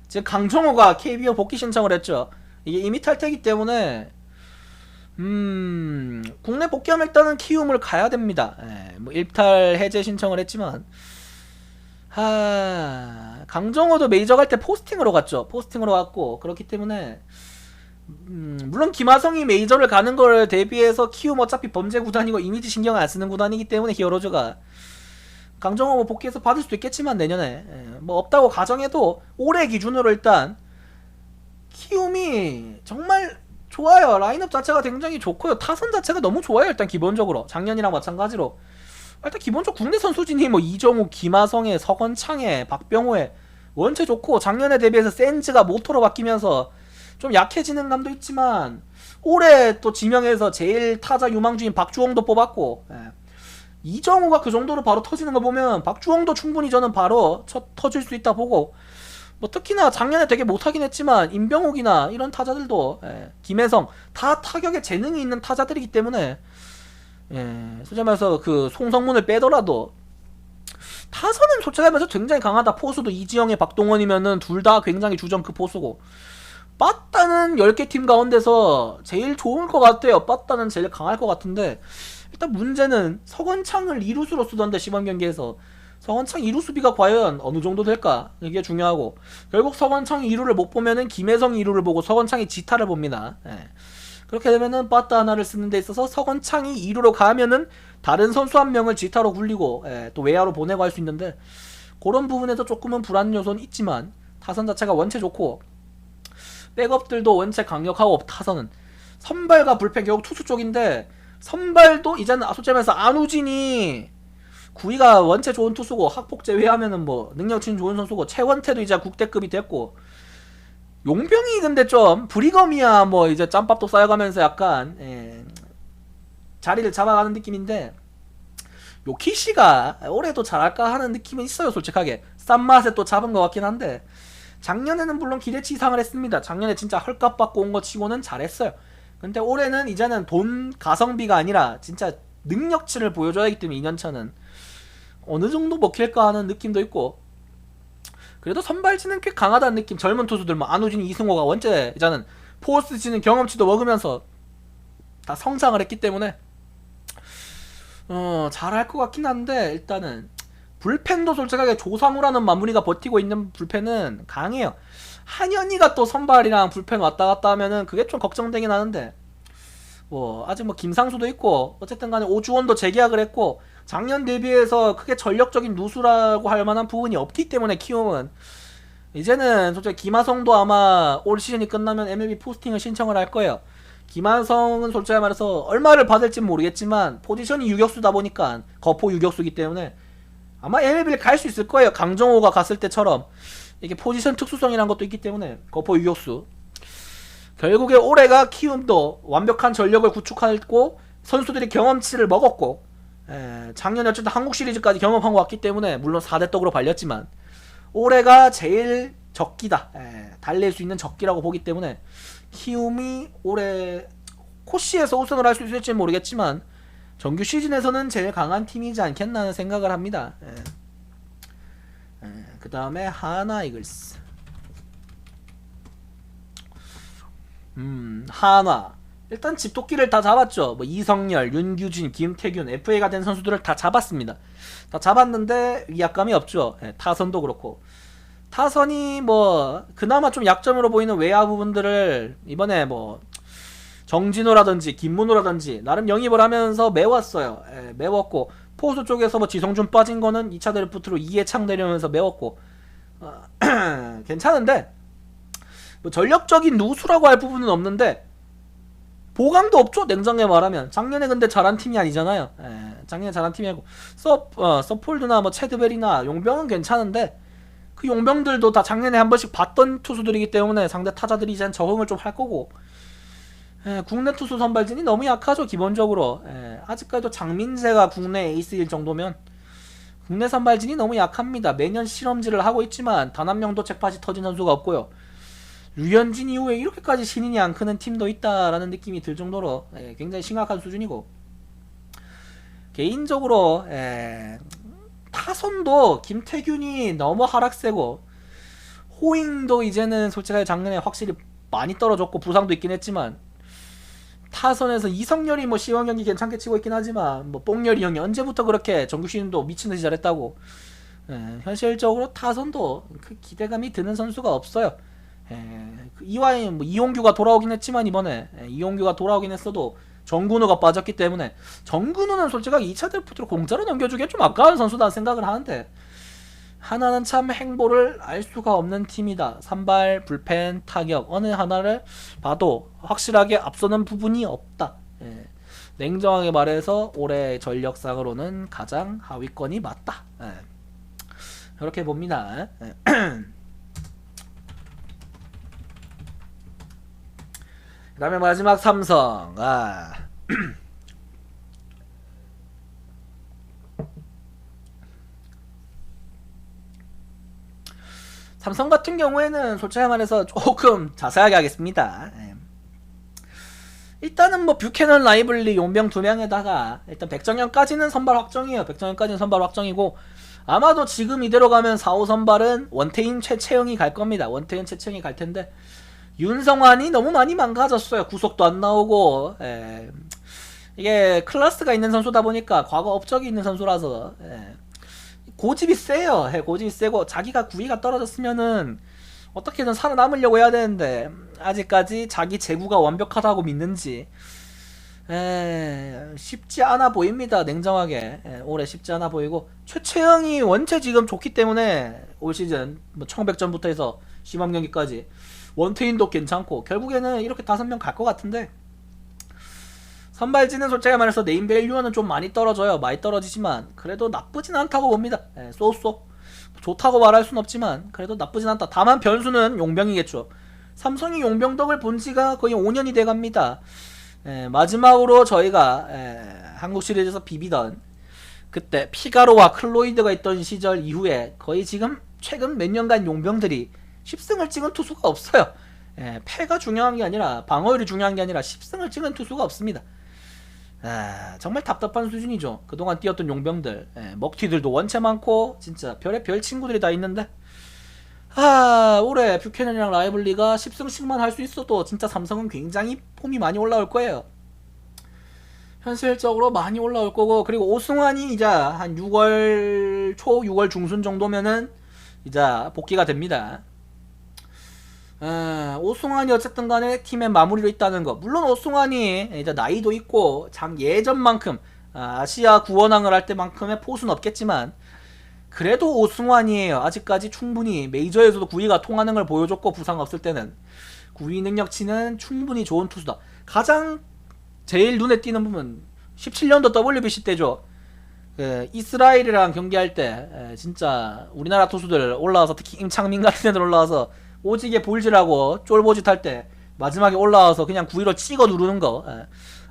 지금 강정호가 KBO 복귀 신청을 했죠. 이게 이미 탈퇴이기 때문에 국내 복귀하면 일단은 키움을 가야 됩니다. 뭐 일탈 해제 신청을 했지만 강정호도 메이저 갈 때 포스팅으로 갔죠. 포스팅으로 갔고 그렇기 때문에 물론 김하성이 메이저를 가는 걸 대비해서 키움 어차피 범죄 구단이고 이미지 신경 안 쓰는 구단이기 때문에 히어로즈가 강정호 뭐 복귀해서 받을 수도 있겠지만 내년에 뭐 없다고 가정해도 올해 기준으로 일단 키움이 정말 좋아요. 라인업 자체가 굉장히 좋고요. 타선 자체가 너무 좋아요. 일단 기본적으로 작년이랑 마찬가지로 일단 기본적으로 국내 선수진이 뭐 이정우, 김하성에, 서건창에, 박병호에 원체 좋고 작년에 대비해서 센즈가 모토로 바뀌면서 좀 약해지는 감도 있지만 올해 또 지명에서 제일 타자 유망주인 박주홍도 뽑았고 이정우가 그 정도로 바로 터지는 거 보면 박주홍도 충분히 저는 바로 터질 수 있다 보고 뭐 특히나 작년에 되게 못하긴 했지만 임병욱이나 이런 타자들도 김혜성 다 타격에 재능이 있는 타자들이기 때문에 솔직히 말해서 그 송성문을 빼더라도 타선은 솔직히 말해서 굉장히 강하다. 포수도 이지영의 박동원이면은 둘 다 굉장히 주전급 포수고 빠따는 10개 팀 가운데서 제일 좋을 것 같아요. 빠따는 제일 강할 것 같은데 일단 문제는 서건창을 2루수로 쓰던데 시범 경기에서 서건창 2루 수비가 과연 어느 정도 될까? 이게 중요하고 결국 서건창이 2루를 못 보면은 김혜성이 2루를 보고 서건창이 지타를 봅니다. 그렇게 되면은 빠따 하나를 쓰는 데 있어서 서건창이 2루로 가면은 다른 선수 한 명을 지타로 굴리고 또 외야로 보내고 할 수 있는데 그런 부분에서 조금은 불안 요소는 있지만 타선 자체가 원체 좋고 백업들도 원체 강력하고 타선은 선발과 불펜 결국 투수 쪽인데 선발도 이제는 솔직히 말해서 안우진이 구위가 원체 좋은 투수고 학폭 제외하면은 뭐 능력치는 좋은 선수고 최원태도 이제 국대급이 됐고 용병이 근데 좀 브리검이야 뭐 이제 짬밥도 쌓여가면서 약간 자리를 잡아가는 느낌인데 요키시가 올해도 잘할까 하는 느낌은 있어요. 솔직하게 싼 맛에 또 잡은 것 같긴 한데 작년에는 물론 기대치 이상을 했습니다. 작년에 진짜 헐값 받고 온 거 치고는 잘했어요. 근데 올해는 이제는 돈 가성비가 아니라 진짜 능력치를 보여줘야 하기 때문에 2년차는 어느 정도 먹힐까 하는 느낌도 있고 그래도 선발진은 꽤 강하다는 느낌. 젊은 투수들 뭐 안우진, 이승호가 원체 이제는 포스트지는 경험치도 먹으면서 다 성장을 했기 때문에 잘할 것 같긴 한데 일단은 불펜도 솔직하게 조상우라는 마무리가 버티고 있는 불펜은 강해요. 한현희가 또 선발이랑 불펜 왔다 갔다 하면은 그게 좀 걱정되긴 하는데 뭐 아직 뭐 김상수도 있고 어쨌든 간에 오주원도 재계약을 했고 작년 대비해서 크게 전력적인 누수라고 할 만한 부분이 없기 때문에 키움은 이제는 솔직히 김하성도 아마 올 시즌이 끝나면 MLB 포스팅을 신청을 할 거예요. 김하성은 솔직히 말해서 얼마를 받을지 모르겠지만 포지션이 유격수다 보니까 거포 유격수이기 때문에 아마 MLB를 갈 수 있을 거예요. 강정호가 갔을 때처럼 이게 포지션 특수성이란 것도 있기 때문에 거포 유격수. 결국에 올해가 키움도 완벽한 전력을 구축하고 선수들이 경험치를 먹었고 작년에 어쨌든 한국 시리즈까지 경험하고 왔기 때문에 물론 4대 떡으로 발렸지만 올해가 제일 적기다. 달릴 수 있는 적기라고 보기 때문에 키움이 올해 코시에서 우승을 할 수 있을지 모르겠지만 정규 시즌에서는 제일 강한 팀이지 않겠나 하는 생각을 합니다. 그 다음에 하나 이글스. 하나 일단 집도끼를 다 잡았죠. 뭐 이성열, 윤규진, 김태균, FA가 된 선수들을 다 잡았습니다. 다 잡았는데 위압감이 없죠. 타선도 그렇고 타선이 뭐 그나마 좀 약점으로 보이는 외야 부분들을 이번에 뭐 정진호라든지 김문호라든지 나름 영입을 하면서 메웠어요. 메웠고 포수 쪽에서 뭐 지성준 빠진 거는 2차 드래프트로 이해창 내려오면서 메웠고 괜찮은데 뭐 전력적인 누수라고 할 부분은 없는데 보강도 없죠. 냉정하게 말하면 작년에 근데 잘한 팀이 아니잖아요. 작년에 잘한 팀이 아니고 서폴드나 뭐 체드벨이나 용병은 괜찮은데 그 용병들도 다 작년에 한 번씩 봤던 투수들이기 때문에 상대 타자들이 이제 적응을 좀 할 거고 국내 투수 선발진이 너무 약하죠. 기본적으로 아직까지도 장민재가 국내 에이스일 정도면 국내 선발진이 너무 약합니다. 매년 실험질을 하고 있지만 단 한 명도 잭팟이 터진 선수가 없고요. 류현진 이후에 이렇게까지 신인이 안 크는 팀도 있다라는 느낌이 들 정도로 굉장히 심각한 수준이고 개인적으로 타선도 김태균이 너무 하락세고 호잉도 이제는 솔직하게 작년에 확실히 많이 떨어졌고 부상도 있긴 했지만 타선에서 이성열이 뭐 시범 경기 괜찮게 치고 있긴 하지만 뭐 뽕열이 형이 언제부터 그렇게 정규 시즌도 미친듯이 잘했다고 현실적으로 타선도 그 기대감이 드는 선수가 없어요. 이와이 뭐 이용규가 돌아오긴 했지만 이번에 이용규가 돌아오긴 했어도 정근우가 빠졌기 때문에 정근우는 솔직하게 2차 드래프트로 공짜로 넘겨주기에 좀 아까운 선수다 생각을 하는데 하나는 참 행보를 알 수가 없는 팀이다. 선발, 불펜, 타격 어느 하나를 봐도 확실하게 앞서는 부분이 없다. 냉정하게 말해서 올해 전력상으로는 가장 하위권이 맞다. 이렇게 봅니다. 그 다음에 마지막 삼성. 삼성 같은 경우에는 솔직히 말해서 조금 자세하게 하겠습니다. 일단은 뭐 뷰캐넌, 라이블리, 용병 2명에다가 일단 백정현까지는 선발 확정이에요. 백정현까지는 선발 확정이고 아마도 지금 이대로 가면 4, 5 선발은 원태인, 최채영이 갈 겁니다. 원태인, 최채영이 갈 텐데 윤성환이 너무 많이 망가졌어요. 구속도 안 나오고 이게 클래스가 있는 선수다 보니까 과거 업적이 있는 선수라서 고집이 세요. 고집이 세고 자기가 구위가 떨어졌으면은 어떻게든 살아남으려고 해야 되는데 아직까지 자기 재구가 완벽하다고 믿는지 쉽지 않아 보입니다. 냉정하게 올해 쉽지 않아 보이고 최채영이 원체 지금 좋기 때문에 올 시즌 뭐 1100점부터 해서 시범 경기까지 원태인도 괜찮고 결국에는 이렇게 5명 갈 것 같은데 선발진은 솔직히 말해서 네임밸류는 좀 많이 떨어져요. 많이 떨어지지만 그래도 나쁘진 않다고 봅니다. 쏘쏘 좋다고 말할 순 없지만 그래도 나쁘진 않다. 다만 변수는 용병이겠죠. 삼성이 용병덕을 본 지가 거의 5년이 돼갑니다. 마지막으로 저희가 한국 시리즈에서 비비던 그때 피가로와 클로이드가 있던 시절 이후에 거의 지금 최근 몇 년간 용병들이 10승을 찍은 투수가 없어요. 패가 중요한 게 아니라 방어율이 중요한 게 아니라 10승을 찍은 투수가 없습니다. 정말 답답한 수준이죠. 그동안 뛰었던 용병들 먹튀들도 원체 많고 진짜 별의 별 친구들이 다 있는데 올해 뷰캐넌이랑 라이블리가 10승씩만 할 수 있어도 진짜 삼성은 굉장히 폼이 많이 올라올 거예요. 현실적으로 많이 올라올 거고, 그리고 오승환이 이제 한 6월 초, 6월 중순 정도면은 이제 복귀가 됩니다. 오승환이 어쨌든 간에 팀의 마무리로 있다는 거. 물론 오승환이 이제 나이도 있고 예전만큼 아시아 구원왕을 할 때만큼의 포수는 없겠지만, 그래도 오승환이에요. 아직까지 충분히 메이저에서도 구위가 통하는 걸 보여줬고, 부상 없을 때는 구위 능력치는 충분히 좋은 투수다. 가장 제일 눈에 띄는 부분 17년도 WBC 때죠. 이스라엘이랑 경기할 때 진짜 우리나라 투수들 올라와서, 특히 임창민 같은 애들 올라와서 오지게 볼질하고 쫄보짓 할 때 마지막에 올라와서 그냥 구위로 찍어 누르는 거,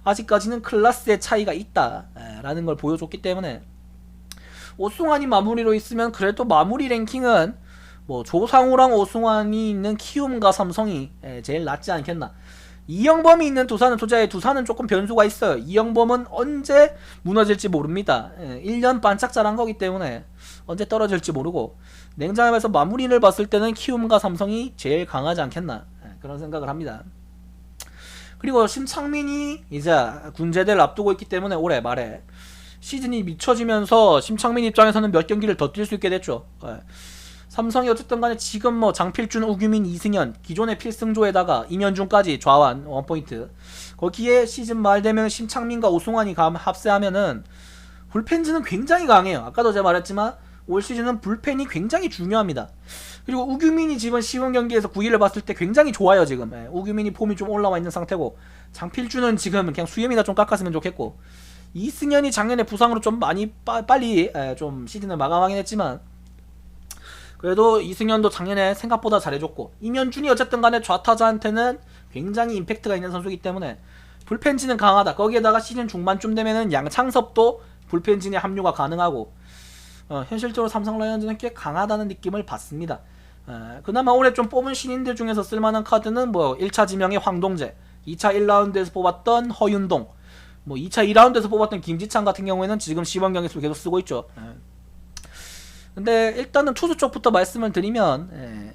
아직까지는 클래스의 차이가 있다 라는 걸 보여줬기 때문에, 오승환이 마무리로 있으면 그래도 마무리 랭킹은 뭐 조상우랑 오승환이 있는 키움과 삼성이 제일 낫지 않겠나. 이영범이 있는 두산은 두산은 조금 변수가 있어요. 이영범은 언제 무너질지 모릅니다. 1년 반짝 자란 거기 때문에 언제 떨어질지 모르고, 냉정하면서 마무리를 봤을 때는 키움과 삼성이 제일 강하지 않겠나, 그런 생각을 합니다. 그리고 심창민이 이제 군제대를 앞두고 있기 때문에 올해 말에 시즌이 미쳐지면서 심창민 입장에서는 몇 경기를 더 뛸 수 있게 됐죠. 삼성이 어쨌든 간에 지금 뭐 장필준, 우규민, 이승현 기존의 필승조에다가 임현중까지 좌완 원포인트, 거기에 시즌 말 되면 심창민과 오승환이 합세하면은 불펜진은 굉장히 강해요. 아까도 제가 말했지만 올 시즌은 불펜이 굉장히 중요합니다. 그리고 우규민이 지금 시범 경기에서 9위를 봤을 때 굉장히 좋아요. 지금 우규민이 폼이 좀 올라와 있는 상태고, 장필준은 지금 그냥 수염이나 좀 깎았으면 좋겠고, 이승현이 작년에 부상으로 좀 많이 빨리 좀 시즌을 마감하긴 했지만, 그래도 이승현도 작년에 생각보다 잘해줬고, 임현준이 어쨌든 간에 좌타자한테는 굉장히 임팩트가 있는 선수이기 때문에 불펜진은 강하다. 거기에다가 시즌 중반쯤 되면은 양창섭도 불펜진에 합류가 가능하고, 현실적으로 삼성 라이온즈는 꽤 강하다는 느낌을 받습니다. 그나마 올해 좀 뽑은 신인들 중에서 쓸만한 카드는 뭐 1차 지명의 황동재, 2차 1라운드에서 뽑았던 허윤동, 뭐 2차 2라운드에서 뽑았던 김지찬 같은 경우에는 지금 시범 경기에서 계속 쓰고 있죠. 근데 일단은 투수 쪽부터 말씀을 드리면,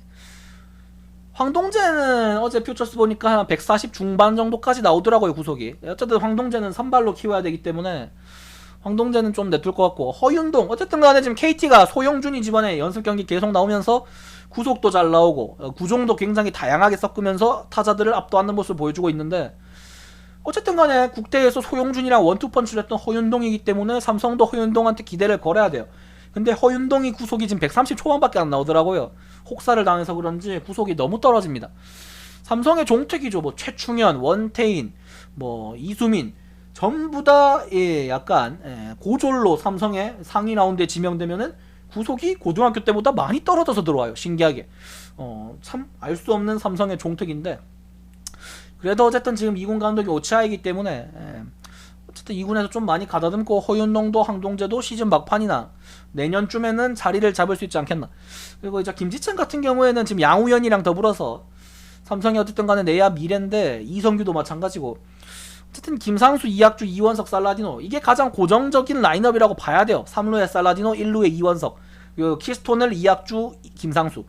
황동재는 어제 퓨처스 보니까 한 140 중반 정도까지 나오더라고요, 구속이. 어쨌든 황동재는 선발로 키워야 되기 때문에 황동재는 좀 내둘 것 같고, 허윤동 어쨌든 간에 지금 KT가 소영준이 이번에 연습 경기 계속 나오면서 구속도 잘 나오고 구종도 굉장히 다양하게 섞으면서 타자들을 압도하는 모습을 보여주고 있는데, 어쨌든 간에 국대에서 소영준이랑 원투펀치를 했던 허윤동이기 때문에 삼성도 허윤동한테 기대를 걸어야 돼요. 근데 허윤동이 구속이 지금 130 초반밖에 안 나오더라고요. 혹사를 당해서 그런지 구속이 너무 떨어집니다. 삼성의 종택이죠. 뭐 최충현, 원태인, 뭐 이수민 전부 다 약간 고졸로 삼성의 상위 라운드에 지명되면은 구속이 고등학교 때보다 많이 떨어져서 들어와요. 신기하게. 참 알 수 없는 삼성의 종특인데, 그래도 어쨌든 지금 2군 감독이 오치아이기 때문에 어쨌든 2군에서 좀 많이 가다듬고, 허윤동도 황동재도 시즌 막판이나 내년쯤에는 자리를 잡을 수 있지 않겠나. 그리고 이제 김지찬 같은 경우에는 지금 양우현이랑 더불어서 삼성이 어쨌든 간에 내야 미래인데, 이성규도 마찬가지고, 어쨌든 김상수, 이학주, 이원석, 살라디노, 이게 가장 고정적인 라인업이라고 봐야 돼요. 3루에 살라디노, 1루에 이원석, 키스톤을 이학주, 김상수,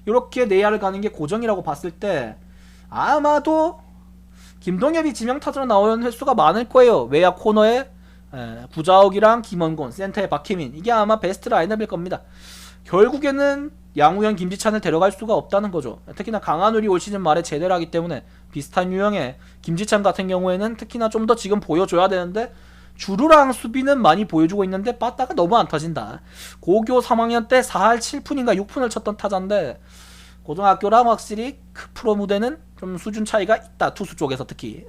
이렇게 내야를 가는 게 고정이라고 봤을 때, 아마도 김동엽이 지명타자로 나오는 횟수가 많을 거예요. 외야 코너에 구자욱이랑 김원곤, 센터에 박혜민, 이게 아마 베스트 라인업일 겁니다. 결국에는 양우현, 김지찬을 데려갈 수가 없다는 거죠. 특히나 강한울이 올 시즌 말에 제대로 하기 때문에 비슷한 유형의 김지찬 같은 경우에는 특히나 좀 더 지금 보여줘야 되는데, 주루랑 수비는 많이 보여주고 있는데 빠따가 너무 안 터진다. 고교 3학년 때 4할 7푼인가 6푼을 쳤던 타자인데, 고등학교랑 확실히 그 프로 무대는 좀 수준 차이가 있다. 투수 쪽에서 특히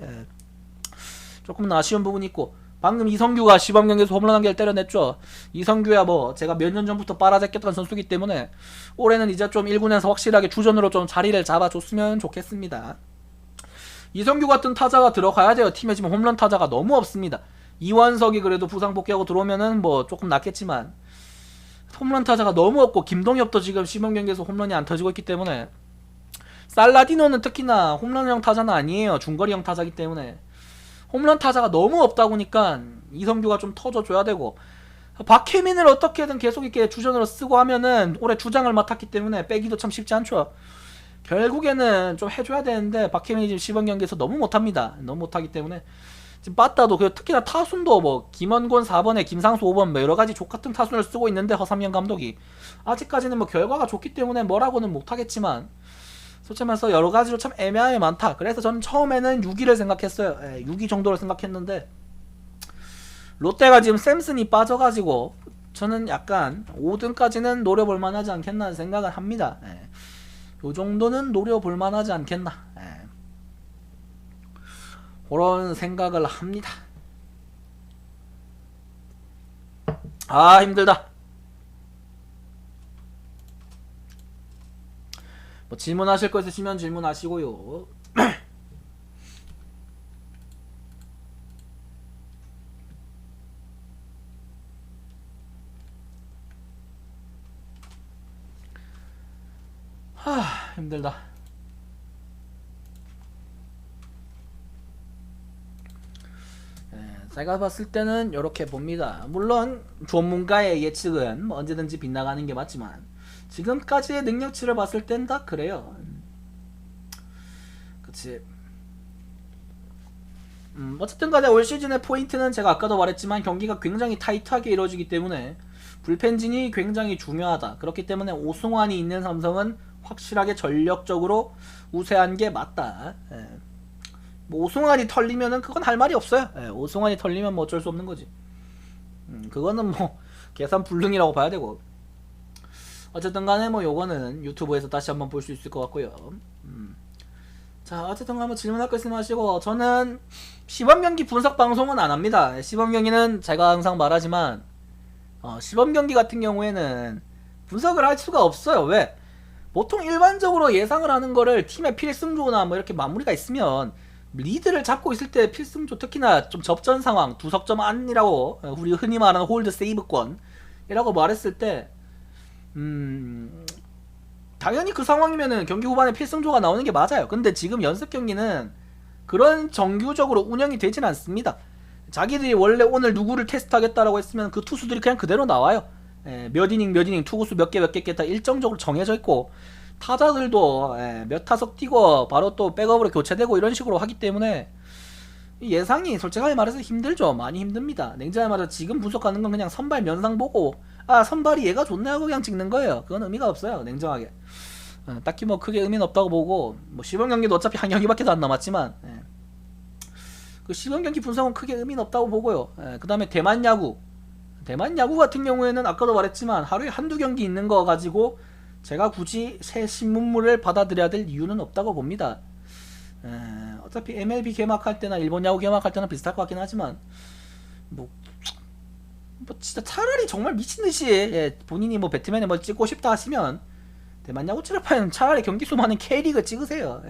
조금 아쉬운 부분이 있고, 방금 이성규가 시범 경기에서 홈런 한 개를 때려냈죠. 이성규야 뭐 제가 몇 년 전부터 빨아제꼈던 선수기 때문에 올해는 이제 좀 1군에서 확실하게 주전으로 좀 자리를 잡아줬으면 좋겠습니다. 이성규 같은 타자가 들어가야 돼요. 팀에 지금 홈런 타자가 너무 없습니다. 이완석이 그래도 부상 복귀하고 들어오면은 뭐 조금 낫겠지만, 홈런 타자가 너무 없고, 김동엽도 지금 시범 경기에서 홈런이 안 터지고 있기 때문에, 살라디노는 특히나 홈런형 타자는 아니에요. 중거리형 타자기 때문에 홈런 타자가 너무 없다 보니까 이성규가 좀 터져줘야 되고, 박혜민을 어떻게든 계속 이렇게 주전으로 쓰고 하면은 올해 주장을 맡았기 때문에 빼기도 참 쉽지 않죠. 결국에는 좀 해줘야 되는데 박혜민이 지금 시범 경기에서 너무 못합니다. 너무 못하기 때문에 지금 빠따도 그 특히나 타순도 뭐 김원곤 4번에 김상수 5번 뭐 여러가지 족같은 타순을 쓰고 있는데 허삼영 감독이 아직까지는 뭐 결과가 좋기 때문에 뭐라고는 못하겠지만 솔직히 말해서 여러가지로 참 애매함이 많다. 그래서 저는 처음에는 6위를 생각했어요. 6위 정도를 생각했는데 롯데가 지금 샘슨이 빠져가지고 저는 약간 5등까지는 노려볼 만하지 않겠나 생각을 합니다. 요 정도는 노려볼 만하지 않겠나 그런 생각을 합니다. 아 힘들다. 뭐 질문하실 거 있으시면 질문하시고요. 하 힘들다. 제가 봤을 때는 이렇게 봅니다. 물론 전문가의 예측은 뭐 언제든지 빗나가는 게 맞지만 지금까지의 능력치를 봤을 땐 다 그래요. 그치. 어쨌든 간에 올 시즌의 포인트는 제가 아까도 말했지만 경기가 굉장히 타이트하게 이루어지기 때문에 불펜진이 굉장히 중요하다. 그렇기 때문에 오승환이 있는 삼성은 확실하게 전력적으로 우세한 게 맞다. 뭐 오승환이 털리면은 그건 할 말이 없어요. 오승환이 털리면 뭐 어쩔 수 없는 거지. 그거는 뭐 계산 불능이라고 봐야 되고. 어쨌든 간에 뭐 요거는 유튜브에서 다시 한번 볼 수 있을 것 같고요. 자 어쨌든 간에 뭐 질문할 거 있으면 하시고 저는 시범경기 분석 방송은 안 합니다. 시범경기는 제가 항상 말하지만 시범경기 같은 경우에는 분석을 할 수가 없어요. 왜? 보통 일반적으로 예상을 하는 거를 팀의 필승조나 뭐 이렇게 마무리가 있으면 리드를 잡고 있을 때 필승조 특히나 좀 접전 상황 2석점 안이라고 우리 흔히 말하는 홀드 세이브권 이라고 말했을 때 당연히 그 상황이면은 경기 후반에 필승조가 나오는 게 맞아요. 근데 지금 연습 경기는 그런 정규적으로 운영이 되진 않습니다. 자기들이 원래 오늘 누구를 테스트하겠다라고 했으면 그 투수들이 그냥 그대로 나와요. 몇 이닝 투구수 몇 개 다 일정적으로 정해져 있고 타자들도 몇 타석 뛰고 바로 또 백업으로 교체되고 이런 식으로 하기 때문에 예상이 솔직하게 말해서 힘들죠. 많이 힘듭니다. 냉정하게 말해서 지금 분석하는 건 그냥 선발 면상 보고 아 선발이 얘가 좋네 하고 그냥 찍는 거예요. 그건 의미가 없어요. 냉정하게 딱히 뭐 크게 의미는 없다고 보고 뭐 시범 경기도 어차피 한 경기밖에 안 남았지만 그 시범 경기 분석은 크게 의미는 없다고 보고요. 그 다음에 대만 야구 같은 경우에는 아까도 말했지만 하루에 한두 경기 있는 거 가지고 제가 굳이 새 신문물을 받아들여야 될 이유는 없다고 봅니다. 어차피 MLB 개막할 때나 일본 야구 개막할 때나 비슷할 것 같긴 하지만 뭐 진짜 차라리 정말 미친듯이 본인이 뭐 배트맨에 뭐 찍고 싶다 하시면 대만 야구 치러파는 차라리 경기 수 많은 K리그 찍으세요.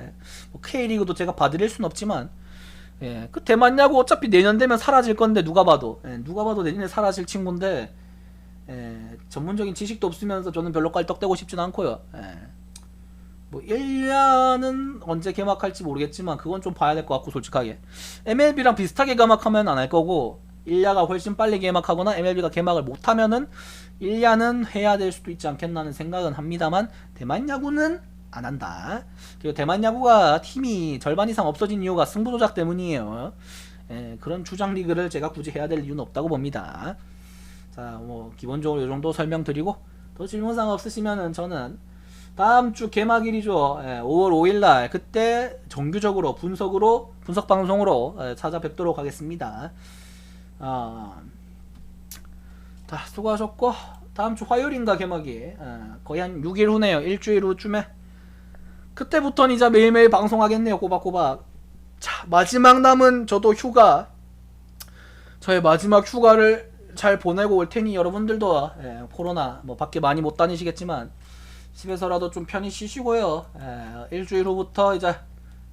뭐 K리그도 제가 봐드릴 순 없지만 그 대만 야구 어차피 내년 되면 사라질 건데 누가 봐도 내년에 사라질 친구인데 전문적인 지식도 없으면서 저는 별로 깔떡대고 싶진 않고요. 뭐 1야는 언제 개막할지 모르겠지만 그건 좀 봐야 될 것 같고 솔직하게 MLB랑 비슷하게 개막하면 안 할 거고 1야가 훨씬 빨리 개막하거나 MLB가 개막을 못하면은 1야는 해야 될 수도 있지 않겠나는 생각은 합니다만 대만 야구는 안 한다. 그리고 대만 야구가 팀이 절반 이상 없어진 이유가 승부 조작 때문이에요. 그런 주장 리그를 제가 굳이 해야 될 이유는 없다고 봅니다. 자, 뭐 기본적으로 이 정도 설명드리고 더 질문사항 없으시면은 저는 다음 주 개막일이죠. 5월 5일날 그때 정규적으로 분석 방송으로 찾아뵙도록 하겠습니다. 자, 수고하셨고 다음 주 화요일인가 개막이 거의 한 6일 후네요. 일주일 후쯤에 그때부터는 이제 매일매일 방송하겠네요. 꼬박꼬박. 자, 마지막 남은 저도 휴가 저의 마지막 휴가를 잘 보내고 올 테니 여러분들도 코로나 뭐 밖에 많이 못 다니시겠지만 집에서라도 좀 편히 쉬시고요. 일주일 후부터 이제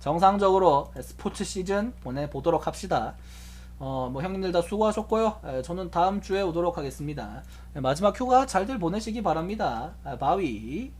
정상적으로 스포츠 시즌 보내보도록 합시다. 뭐 형님들 다 수고하셨고요. 저는 다음 주에 오도록 하겠습니다. 마지막 휴가 잘들 보내시기 바랍니다. 바위.